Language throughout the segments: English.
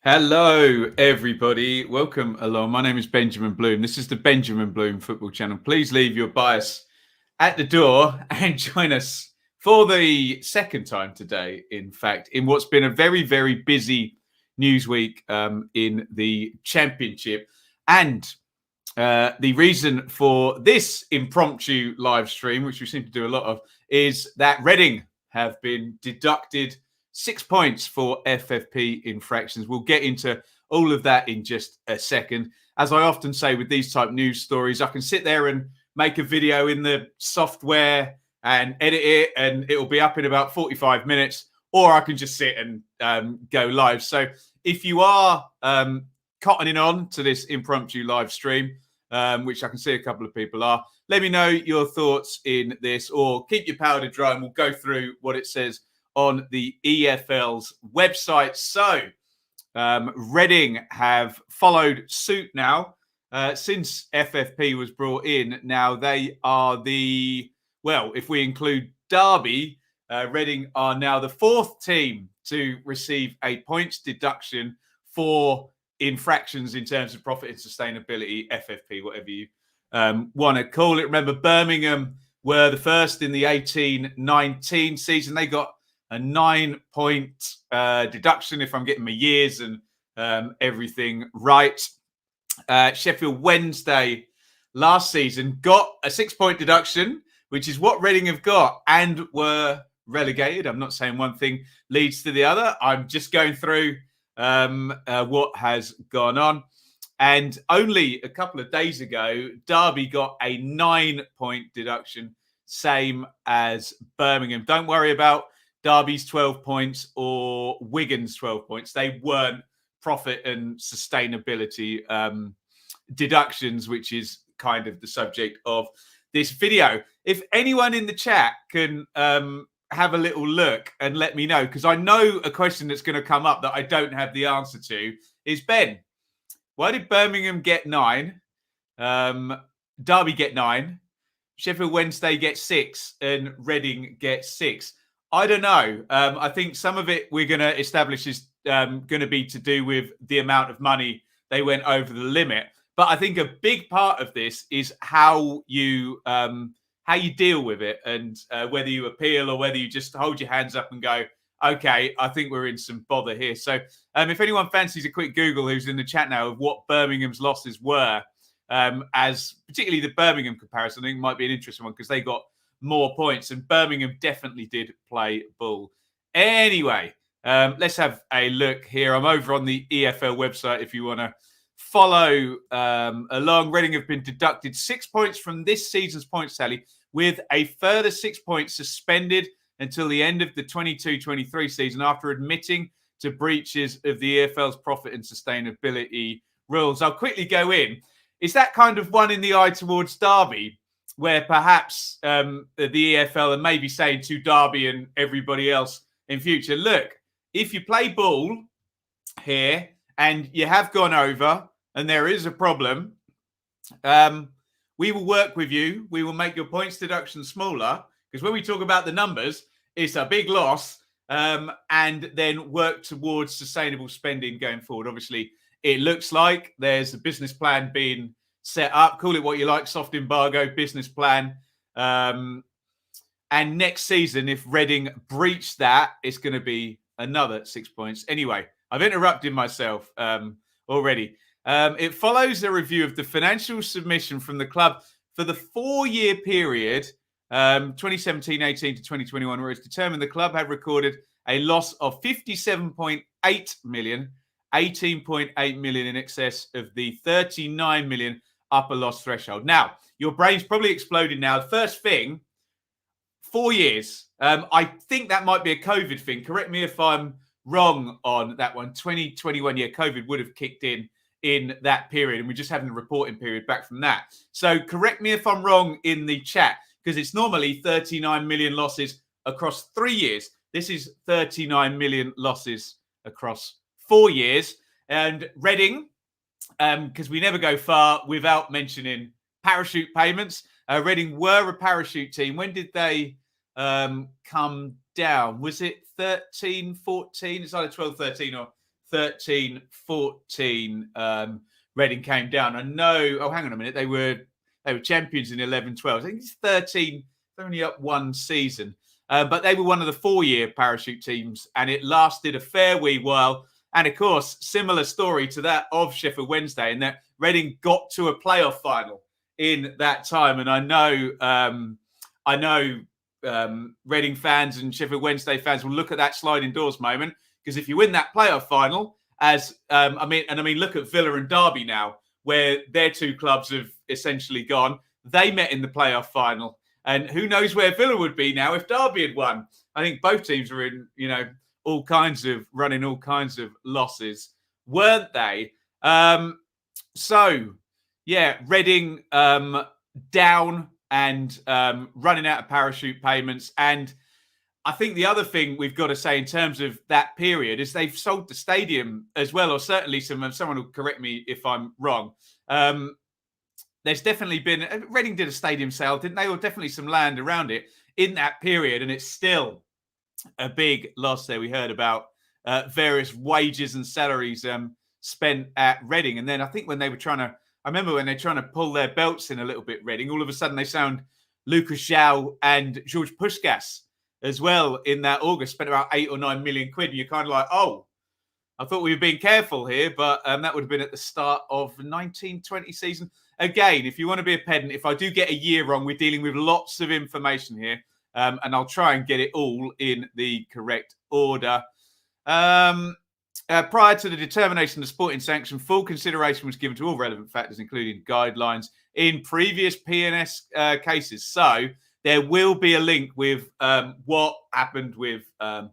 Hello, everybody. Welcome along. My name is Benjamin Bloom. This is the Benjamin Bloom Football Channel. Please leave your bias at the door and join us for the second time today, in fact, in what's been a very, very busy news week in the Championship. And the reason for this impromptu live stream, which we seem to do a lot of, is that Reading have been deducted 6 points for FFP infractions. We'll get into all of that in just a second. As I often say with these type news stories, I can sit there and make a video in the software and edit it, and it'll be up in about 45 minutes, or I can just sit and go live. So if you are cottoning on to this impromptu live stream, which I can see a couple of people are, let me know your thoughts in this, or keep your powder dry and we'll go through what it says on the EFL's website. So Reading have followed suit now since FFP was brought in. Now they are if we include Derby, Reading are now the fourth team to receive a points deduction for infractions in terms of profit and sustainability, FFP, whatever you want to call it. Remember, Birmingham were the first in the 18-19 season. They got a 9-point deduction, if I'm getting my years and everything right. Sheffield Wednesday last season got a 6-point deduction, which is what Reading have got, and were relegated. I'm not saying one thing leads to the other. I'm just going through what has gone on. And only a couple of days ago, Derby got a 9-point deduction, same as Birmingham. Don't worry about Derby's 12 points or Wigan's 12 points. They weren't profit and sustainability deductions, which is kind of the subject of this video. If anyone in the chat can have a little look and let me know, because I know a question that's going to come up that I don't have the answer to is, Ben, why did Birmingham get 9? Derby get 9, Sheffield Wednesday get 6, and Reading get 6? I don't know. I think some of it we're going to establish is going to be to do with the amount of money they went over the limit. But I think a big part of this is how you deal with it, and whether you appeal or whether you just hold your hands up and go, okay, I think we're in some bother here. So if anyone fancies a quick Google who's in the chat now of what Birmingham's losses were, as particularly the Birmingham comparison, I think might be an interesting one because they got more points, and Birmingham definitely did play ball. Anyway, let's have a look here. I'm over on the EFL website if you want to follow along. Reading have been deducted 6 points from this season's points tally, with a further 6 points suspended until the end of the 22-23 season after admitting to breaches of the EFL's profit and sustainability rules. I'll quickly go in. Is that kind of one in the eye towards Derby, where perhaps the EFL are maybe saying to Derby and everybody else in future, look, if you play ball here and you have gone over and there is a problem, we will work with you. We will make your points deduction smaller, because when we talk about the numbers, it's a big loss, and then work towards sustainable spending going forward. Obviously, it looks like there's a business plan being set up. Call it what you like, soft embargo, business plan. And next season, if Reading breach that, it's going to be another 6 points. Anyway, I've interrupted myself already. It follows a review of the financial submission from the club for the 4-year period, 2017-18 to 2021, where it's determined the club had recorded a loss of 57.8 million, 18.8 million in excess of the 39 million upper loss threshold. Now, your brain's probably exploded now. The first thing, 4 years. I think that might be a COVID thing. Correct me if I'm wrong on that one. 2021, COVID would have kicked in that period, and we're just having a reporting period back from that. So correct me if I'm wrong in the chat, because it's normally 39 million losses across 3 years. This is 39 million losses across 4 years. And Reading, because we never go far without mentioning parachute payments. Reading were a parachute team. When did they come down? Was it 13, 14? It's either 12, 13 or 13-14, Reading came down. I know. Oh, hang on a minute. They were champions in 11-12. I think it's 13. They're only up one season, but they were one of the 4-year parachute teams, and it lasted a fair wee while. And of course, similar story to that of Sheffield Wednesday, in that Reading got to a playoff final in that time. And I know Reading fans and Sheffield Wednesday fans will look at that sliding doors moment, because if you win that playoff final, look at Villa and Derby now, where their two clubs have essentially gone. They met in the playoff final, and who knows where Villa would be now if Derby had won. I think both teams were in, running all kinds of losses, weren't they? Reading down and running out of parachute payments. And I think the other thing we've got to say in terms of that period is they've sold the stadium as well, or certainly someone will correct me if I'm wrong. There's definitely been, Reading did a stadium sale, didn't they? Or definitely some land around it in that period. And it's still a big loss there. We heard about various wages and salaries spent at Reading. And then I think when they were I remember when they're trying to pull their belts in a little bit, Reading, all of a sudden they sound Lucas João and George Puskas as well in that August, spent about 8 or 9 million quid. And you're kind of like, oh, I thought we were being careful here, but that would have been at the start of the 1920 season. Again, if you want to be a pedant, if I do get a year wrong, we're dealing with lots of information here, and I'll try and get it all in the correct order. Prior to the determination of the sporting sanction, full consideration was given to all relevant factors, including guidelines in previous PNS cases. So there will be a link with what happened with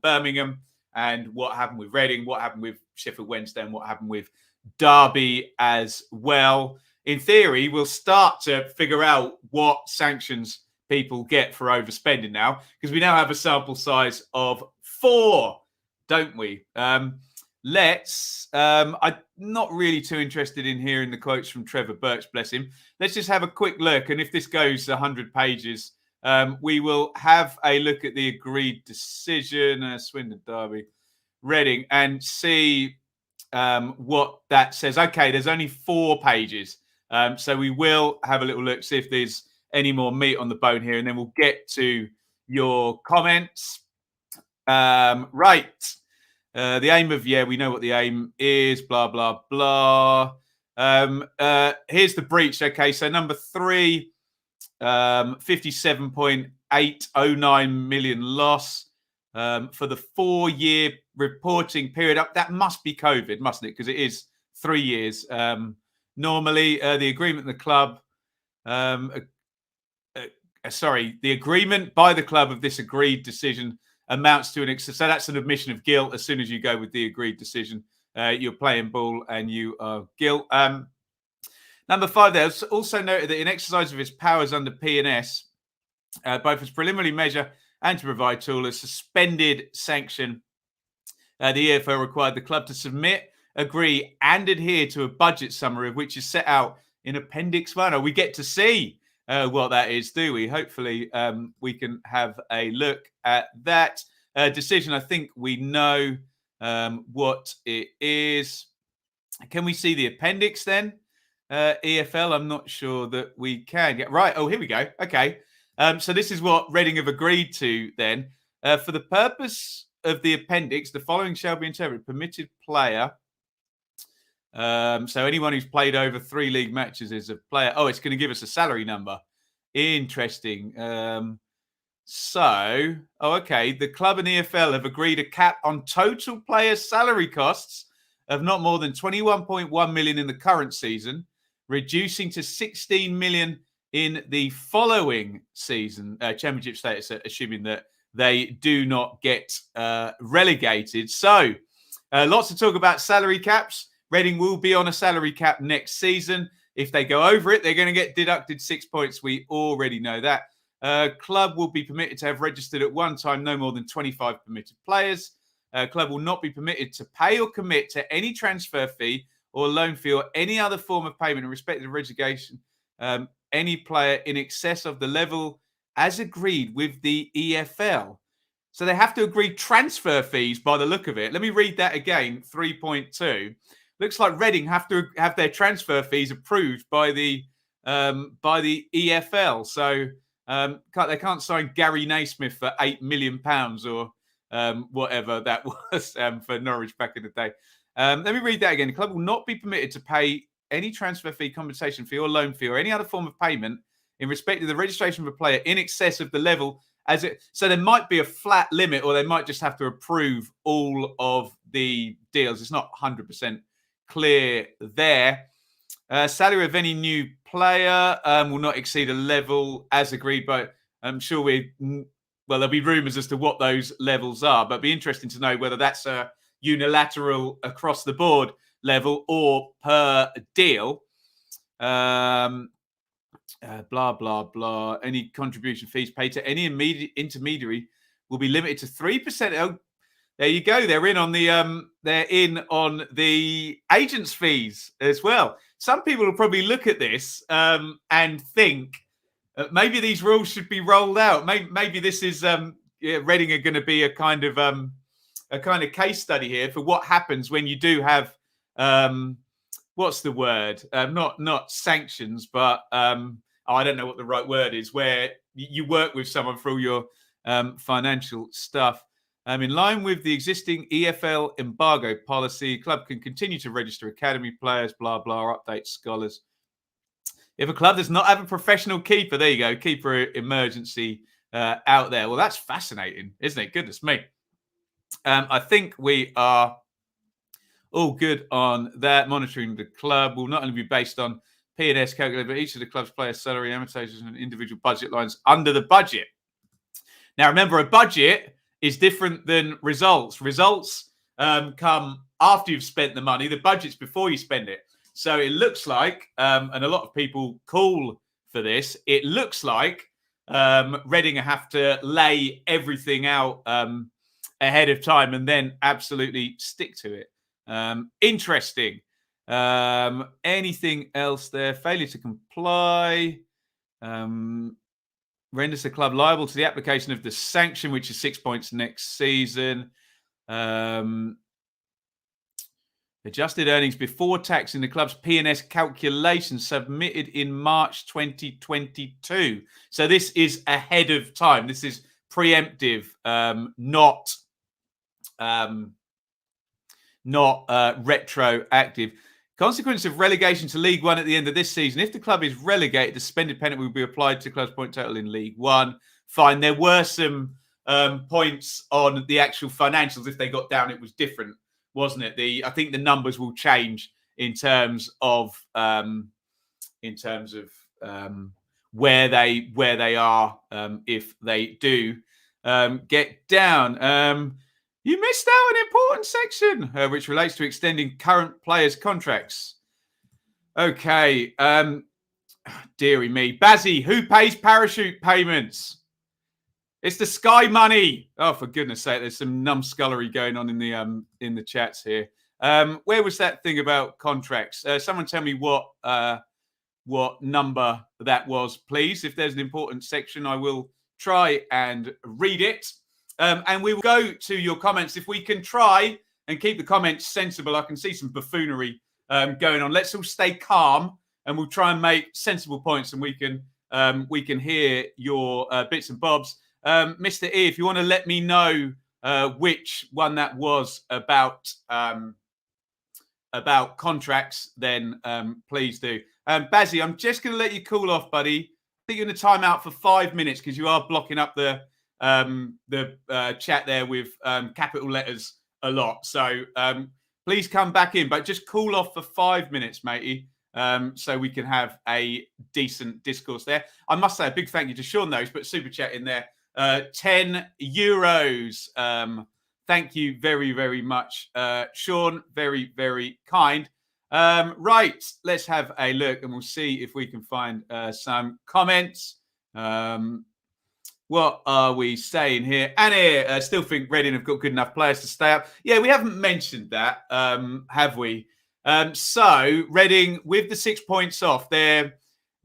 Birmingham and what happened with Reading, what happened with Sheffield Wednesday, and what happened with Derby as well. In theory, we'll start to figure out what sanctions people get for overspending now, because we now have a sample size of 4, don't we? I'm not really too interested in hearing the quotes from Trevor Birch, bless him. Let's just have a quick look. And if this goes 100 pages, we will have a look at the agreed decision, Swindon, Derby, Reading, and see what that says. Okay, there's only 4 pages. So we will have a little look, see if there's any more meat on the bone here, and then we'll get to your comments. Right. The aim of, we know what the aim is, blah, blah, blah. Here's the breach. Okay, so number 3, 57.809 million loss for the 4-year reporting period. That must be COVID, mustn't it? Because it is 3 years. Normally, the agreement in the club, the agreement by the club of this agreed decision amounts to so that's an admission of guilt. As soon as you go with the agreed decision, you're playing ball and you are guilt. Number 5, there's also noted that in exercise of its powers under PNS, both as preliminary measure and to provide tool as suspended sanction, the EFL required the club to submit, agree and adhere to a budget summary of which is set out in Appendix 1. We get to see what that is, do we? Hopefully we can have a look at that decision. I think we know what it is. Can we see the appendix then? EFL, I'm not sure that we can get right. Oh, here we go. Okay. So this is what Reading have agreed to then. For the purpose of the appendix, the following shall be interpreted. Permitted player. So anyone who's played over 3 league matches is a player. Oh, it's going to give us a salary number. Interesting. Okay. The club and EFL have agreed a cap on total players' salary costs of not more than 21.1 million in the current season, reducing to 16 million in the following season, championship status, assuming that they do not get relegated. So lots of talk about salary caps. Reading will be on a salary cap next season. If they go over it, they're going to get deducted 6 points. We already know that. Club will be permitted to have registered at one time no more than 25 permitted players. Club will not be permitted to pay or commit to any transfer fee or loan fee or any other form of payment in respect of relegation. Any player in excess of the level as agreed with the EFL. So they have to agree transfer fees by the look of it. Let me read that again. 3.2. Looks like Reading have to have their transfer fees approved by the EFL. So they can't sign Gary Naismith for £8 million or whatever that was for Norwich back in the day. Let me read that again. The club will not be permitted to pay any transfer fee, compensation fee, or loan fee, or any other form of payment in respect of the registration of a player in excess of the level as it. So there might be a flat limit, or they might just have to approve all of the deals. It's not 100% clear there. Salary of any new player will not exceed a level as agreed by. I'm sure there'll be rumours as to what those levels are, but it'd be interesting to know whether that's a unilateral across the board level or per deal. Blah blah blah. Any contribution fees paid to any intermediary will be limited to 3%. Oh, there you go. They're in on the agents' fees as well. Some people will probably look at this and think maybe these rules should be rolled out. Maybe this is Reading are going to be a kind of case study here for what happens when you do have what's the word? Not sanctions, but I don't know what the right word is. Where you work with someone for all your financial stuff. In line with the existing EFL embargo policy, club can continue to register academy players, blah, blah, update scholars. If a club does not have a professional keeper, there you go, keeper emergency out there. Well, that's fascinating, isn't it? Goodness me. I think we are all good on that. Monitoring the club will not only be based on P&S calculated, but each of the club's players' salary, amortizations, and individual budget lines under the budget. Now, remember, a budget is different than results. Results come after you've spent the money. The budget's before you spend it. So it looks like, and a lot of people call for this, it looks like Reading have to lay everything out ahead of time and then absolutely stick to it. Interesting. Anything else there? Failure to comply. Renders the club liable to the application of the sanction, which is 6 points next season. Adjusted earnings before tax in the club's P&S calculation submitted in March 2022. So this is ahead of time. This is preemptive, not retroactive. Consequence of relegation to League One at the end of this season. If the club is relegated, the suspended penalty will be applied to club's point total in League One. Fine. There were some points on the actual financials. If they got down, it was different, wasn't it? I think the numbers will change in terms of where they are if they do get down. You missed out an important section, which relates to extending current players' contracts. Okay. Deary me. Bazzy, who pays parachute payments? It's the Sky money. Oh, for goodness sake, there's some numbskullery going on in the chats here. Where was that thing about contracts? Someone tell me what number that was, please. If there's an important section, I will try and read it. And we will go to your comments. If we can try and keep the comments sensible, I can see some buffoonery going on. Let's all stay calm and we'll try and make sensible points and we can hear your bits and bobs. Mr. E, if you want to let me know which one that was about contracts, then please do. Bazzy, I'm just going to let you cool off, buddy. I think you're going to time out for 5 minutes because you are blocking up the chat there with capital letters a lot. So please come back in, but just cool off for 5 minutes, matey, so we can have a decent discourse there. I must say a big thank you to Sean, though, but super chat in there. €10. Thank you very, very much, Sean. Very, very kind. Right, let's have a look and we'll see if we can find some comments. What are we saying here? Annie, still think Reading have got good enough players to stay up. Yeah, we haven't mentioned that, have we? So Reading, with the 6 points off, their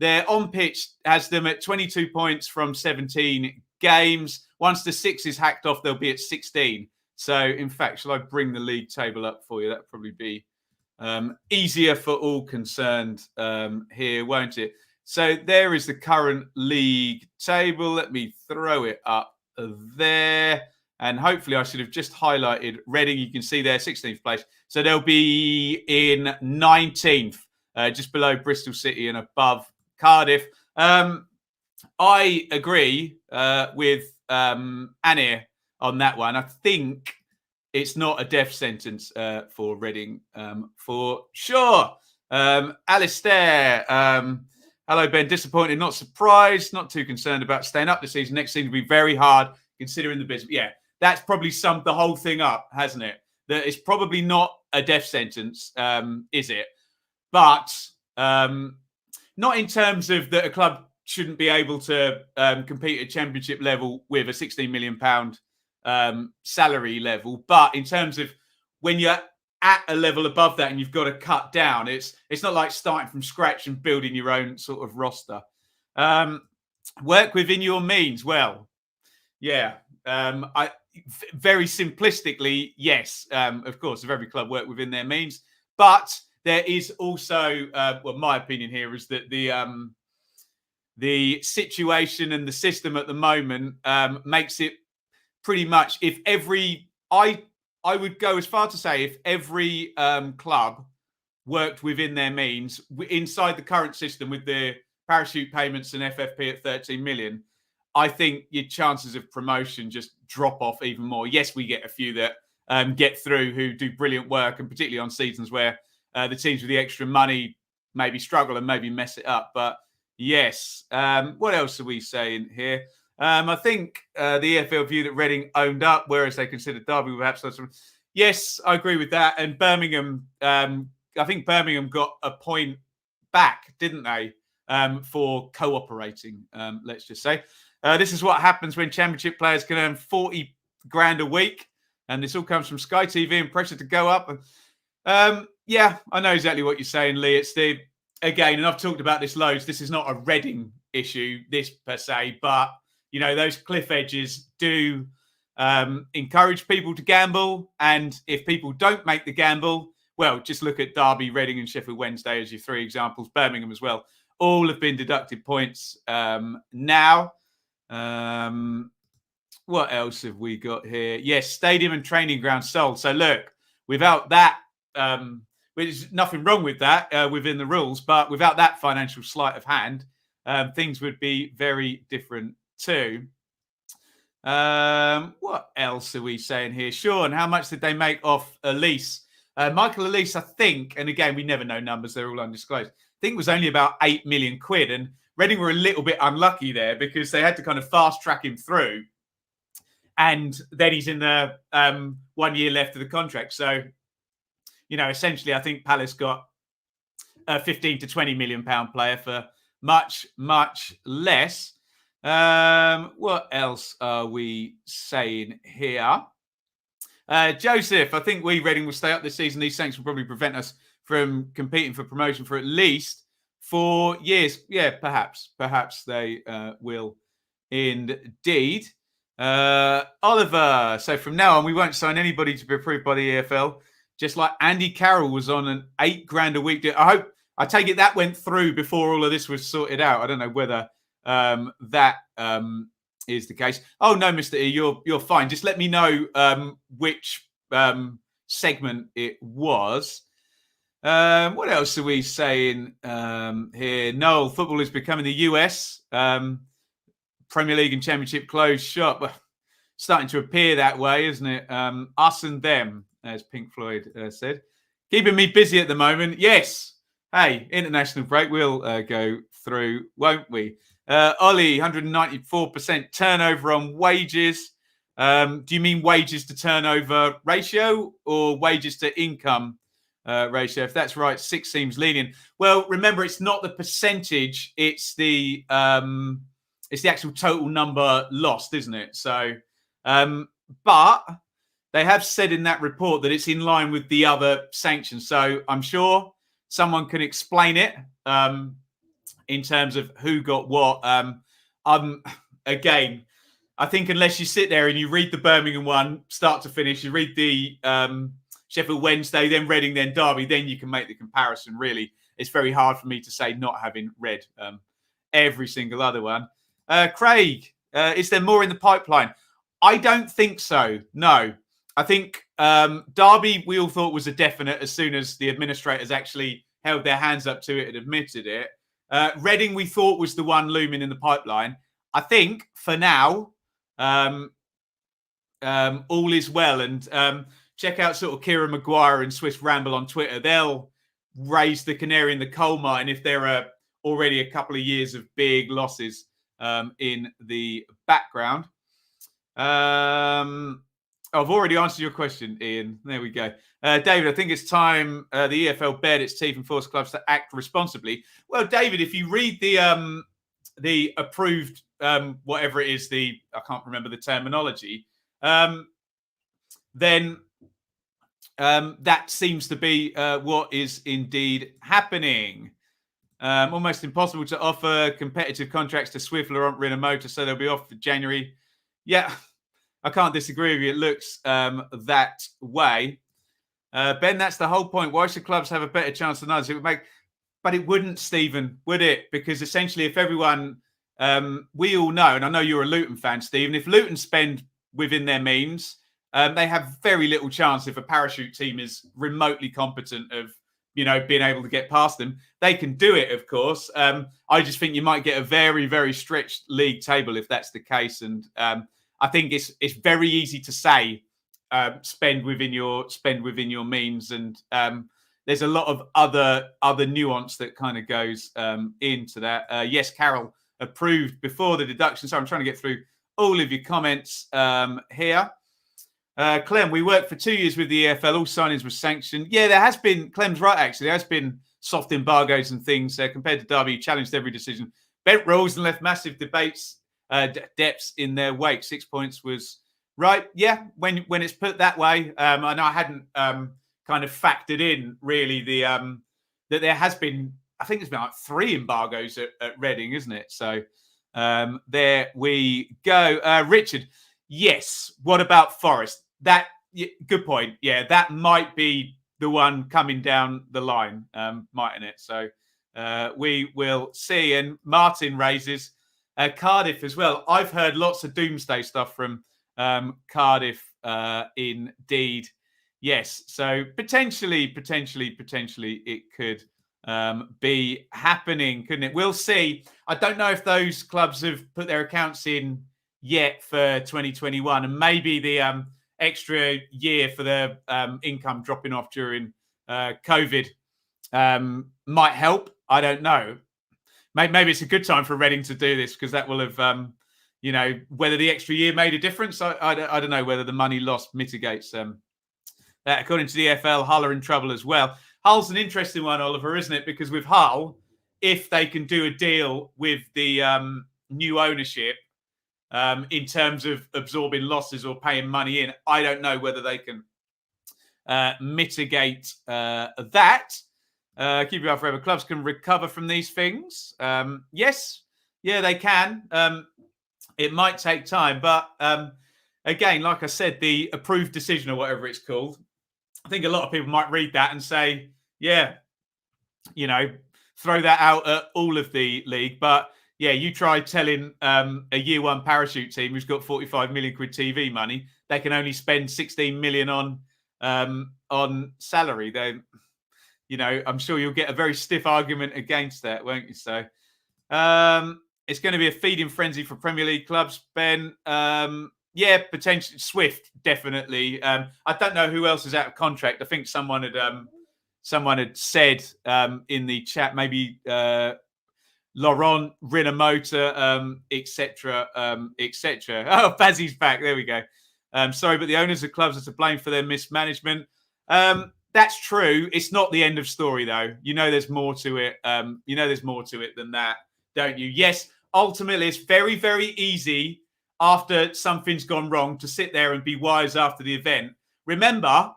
on pitch has them at 22 points from 17 games. Once the 6 is hacked off, they'll be at 16. So, in fact, shall I bring the league table up for you? That'd probably be easier for all concerned here, won't it? So there is the current league table. Let me throw it up there. And hopefully I should have just highlighted Reading. You can see there, 16th place. So they'll be in 19th, just below Bristol City and above Cardiff. I agree with Anir on that one. I think it's not a death sentence for Reading for sure. Alistair, hello, Ben. Disappointed, not surprised, not too concerned about staying up this season. Next season will be very hard considering the business. Yeah, that's probably summed the whole thing up, hasn't it? That it's probably not a death sentence, is it? But not in terms of that a club shouldn't be able to compete at championship level with a £16 million salary level, but in terms of when you're at a level above that and you've got to cut down, it's not like starting from scratch and building your own sort of roster. Work within your means. Well, yeah, I very simplistically, yes, of course, if every club work within their means, but there is also, well, my opinion here is that the situation and the system at the moment makes it pretty much, if every, I would go as far to say if every club worked within their means inside the current system with the parachute payments and FFP at 13 million, I think your chances of promotion just drop off even more. Yes, we get a few that get through who do brilliant work, and particularly on seasons where the teams with the extra money maybe struggle and maybe mess it up. But yes, what else are we saying here? I think the EFL view that Reading owned up, whereas they considered Derby perhaps. Yes, I agree with that. And Birmingham, I think Birmingham got a point back, didn't they, for cooperating, let's just say. This is what happens when championship players can earn 40 grand a week. And this all comes from Sky TV and pressure to go up. Yeah, I know exactly what you're saying, Lee. It's the, again, and I've talked about this loads, this is not a Reading issue, this per se, but you know, those cliff edges do encourage people to gamble. And if people don't make the gamble, well, just look at Derby, Reading and Sheffield Wednesday as your 3 examples. Birmingham as well. All have been deducted points now. What else have we got here? Yes, stadium and training ground sold. So look, without that, there's nothing wrong with that within the rules, but without that financial sleight of hand, things would be very different too. What else are we saying here? Sean, how much did they make off Elise? Michael Elise, I think, and again, we never know numbers, they're all undisclosed. I think it was only about 8 million quid. And Reading were a little bit unlucky there because they had to kind of fast track him through. And then he's in the 1 year left of the contract. So, you know, essentially, I think Palace got a 15 to 20 million pound player for much, much less. What else are we saying here? Joseph, I think Reading will stay up this season. These sanctions will probably prevent us from competing for promotion for at least 4 years. Yeah, perhaps they will indeed. Oliver, so from now on, we won't sign anybody to be approved by the EFL, just like Andy Carroll was on an 8 grand a week deal. I take it that went through before all of this was sorted out. I don't know whether that is the case. Oh no, Mr. E, you're fine. Just let me know which segment it was. What else are we saying here? Noel, football is becoming the US. Premier League and Championship closed shop. Well, starting to appear that way, isn't it? Us and them, as Pink Floyd said. Keeping me busy at the moment. Yes. Hey, international break. We'll go through, won't we? Ollie, 194% turnover on wages. Do you mean wages to turnover ratio or wages to income ratio? If that's right, 6 seems lenient. Well, remember, it's not the percentage; it's the actual total number lost, isn't it? So, but they have said in that report that it's in line with the other sanctions. So I'm sure someone can explain it in terms of who got what. Again, I think unless you sit there and you read the Birmingham one, start to finish, you read the Sheffield Wednesday, then Reading, then Derby, then you can make the comparison. Really, it's very hard for me to say not having read every single other one. Craig, is there more in the pipeline? I don't think so. No, I think Derby we all thought was a definite as soon as the administrators actually held their hands up to it and admitted it. Reading we thought was the one looming in the pipeline. I think for now, all is well. And check out sort of Kieran Maguire and Swiss Ramble on Twitter. They'll raise the canary in the coal mine if there are already a couple of years of big losses in the background. I've already answered your question, Ian. There we go. David, I think it's time the EFL bared its teeth and forced clubs to act responsibly. Well, David, if you read the approved, whatever it is, I can't remember the terminology, then that seems to be what is indeed happening. Almost impossible to offer competitive contracts to Swiftler on Rinamoto, so they'll be off for January. Yeah, I can't disagree with you. It looks that way. Ben, that's the whole point. Why should clubs have a better chance than others? It would make, but it wouldn't, Stephen, would it? Because essentially, if everyone, we all know, and I know you're a Luton fan, Stephen, if Luton spend within their means, they have very little chance if a parachute team is remotely competent of, being able to get past them. They can do it, of course. I just think you might get a very, very stretched league table if that's the case. And I think it's very easy to say spend within your means, and there's a lot of other nuance that kind of goes into that. Yes, Carol approved before the deduction. So I'm trying to get through all of your comments here. Clem, we worked for 2 years with the EFL. All signings were sanctioned. Yeah, there has been. Clem's right, actually. There has been soft embargoes and things compared to Derby. Challenged every decision, bent rules, and left massive debates, depths in their wake. 6 points was right. Yeah, when it's put that way, and I hadn't kind of factored in really that there has been. I think there's been like 3 embargoes at Reading, isn't it? So there we go. Richard, yes. What about Forest? Good point. Yeah, that might be the one coming down the line, mightn't it? So we will see. And Martin raises Cardiff as well. I've heard lots of doomsday stuff from Cardiff. Indeed, yes. So potentially, it could be happening, couldn't it? We'll see. I don't know if those clubs have put their accounts in yet for 2021, and maybe the extra year for the income dropping off during COVID might help. I don't know. Maybe it's a good time for Reading to do this because that will have, whether the extra year made a difference. I don't know whether the money lost mitigates that. According to the EFL, Hull are in trouble as well. Hull's an interesting one, Oliver, isn't it? Because with Hull, if they can do a deal with the new ownership, in terms of absorbing losses or paying money in, I don't know whether they can mitigate that. Keep it up forever. Clubs can recover from these things. Yes, yeah, they can. It might take time, but again, like I said, the approved decision or whatever it's called, I think a lot of people might read that and say, yeah, throw that out at all of the league. But yeah, you try telling a year one parachute team who's got 45 million quid TV money, they can only spend 16 million on salary. Then, I'm sure you'll get a very stiff argument against that, won't you? So it's going to be a feeding frenzy for Premier League clubs, Ben. Yeah, potentially Swift, definitely. I don't know who else is out of contract. I think someone had said in the chat, maybe Laurent, Rinamoto, etc., etc. Oh, Bazzy's back. There we go. Sorry, but the owners of clubs are to blame for their mismanagement. That's true. It's not the end of story, though. There's more to it. There's more to it than that, don't you? Yes, ultimately, it's very, very easy after something's gone wrong to sit there and be wise after the event. Remember,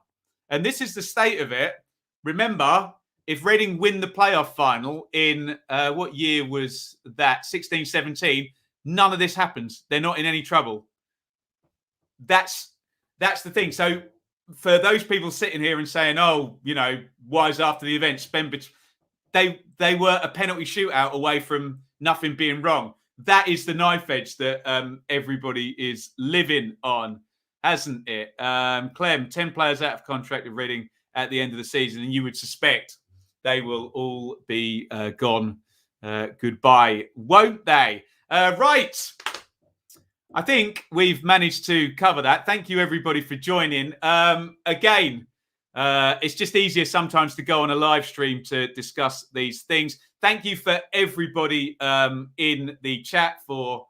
and this is the state of it, remember, if Reading win the playoff final in, what year was that? 16-17, none of this happens. They're not in any trouble. That's the thing. So for those people sitting here and saying, "Oh, wise after the event, they were a penalty shootout away from nothing being wrong." That is the knife edge that everybody is living on, hasn't it? Clem, 10 players out of contract at Reading at the end of the season, and you would suspect they will all be gone goodbye, won't they? Right. I think we've managed to cover that. Thank you, everybody, for joining. Again, it's just easier sometimes to go on a live stream to discuss these things. Thank you for everybody in the chat for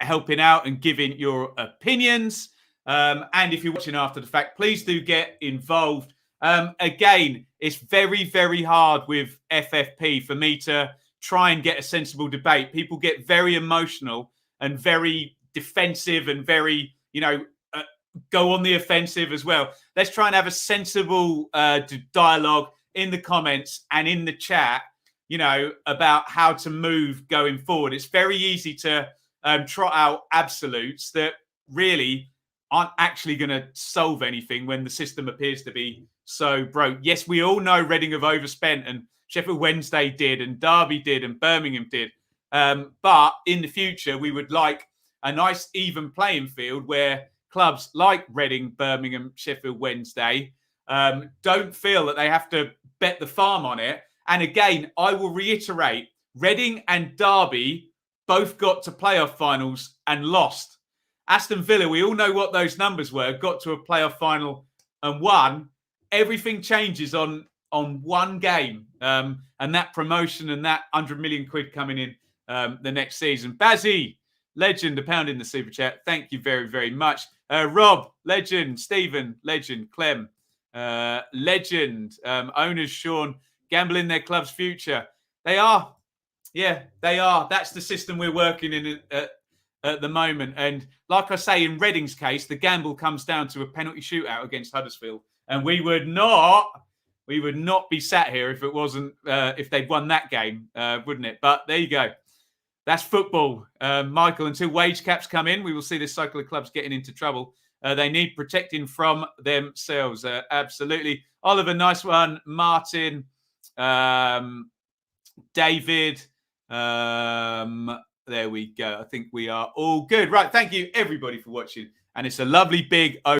helping out and giving your opinions. And if you're watching after the fact, please do get involved. Again, it's very, very hard with FFP for me to try and get a sensible debate. People get very emotional and very defensive and very, go on the offensive as well. Let's try and have a sensible dialogue in the comments and in the chat, about how to move going forward. It's very easy to trot out absolutes that really aren't actually going to solve anything when the system appears to be so broke. Yes, we all know Reading have overspent, and Sheffield Wednesday did, and Derby did, and Birmingham did. But in the future, we would like a nice even playing field where clubs like Reading, Birmingham, Sheffield Wednesday don't feel that they have to bet the farm on it. And again, I will reiterate, Reading and Derby both got to playoff finals and lost. Aston Villa, we all know what those numbers were, got to a playoff final and won. Everything changes on one game, and that promotion and that 100 million quid coming in the next season. Bazzy, legend, a pound in the super chat. Thank you very, very much. Rob, legend. Stephen, legend. Clem, legend. Owners, Sean, gambling their club's future. They are. Yeah, they are. That's the system we're working in at the moment. And like I say, in Reading's case, the gamble comes down to a penalty shootout against Huddersfield. And we would not be sat here if it wasn't, if they'd won that game, wouldn't it? But there you go. That's football. Michael, until wage caps come in, we will see this cycle of clubs getting into trouble. They need protecting from themselves. Absolutely. Oliver, nice one. Martin, David. There we go. I think we are all good. Right. Thank you, everybody, for watching. And it's a lovely big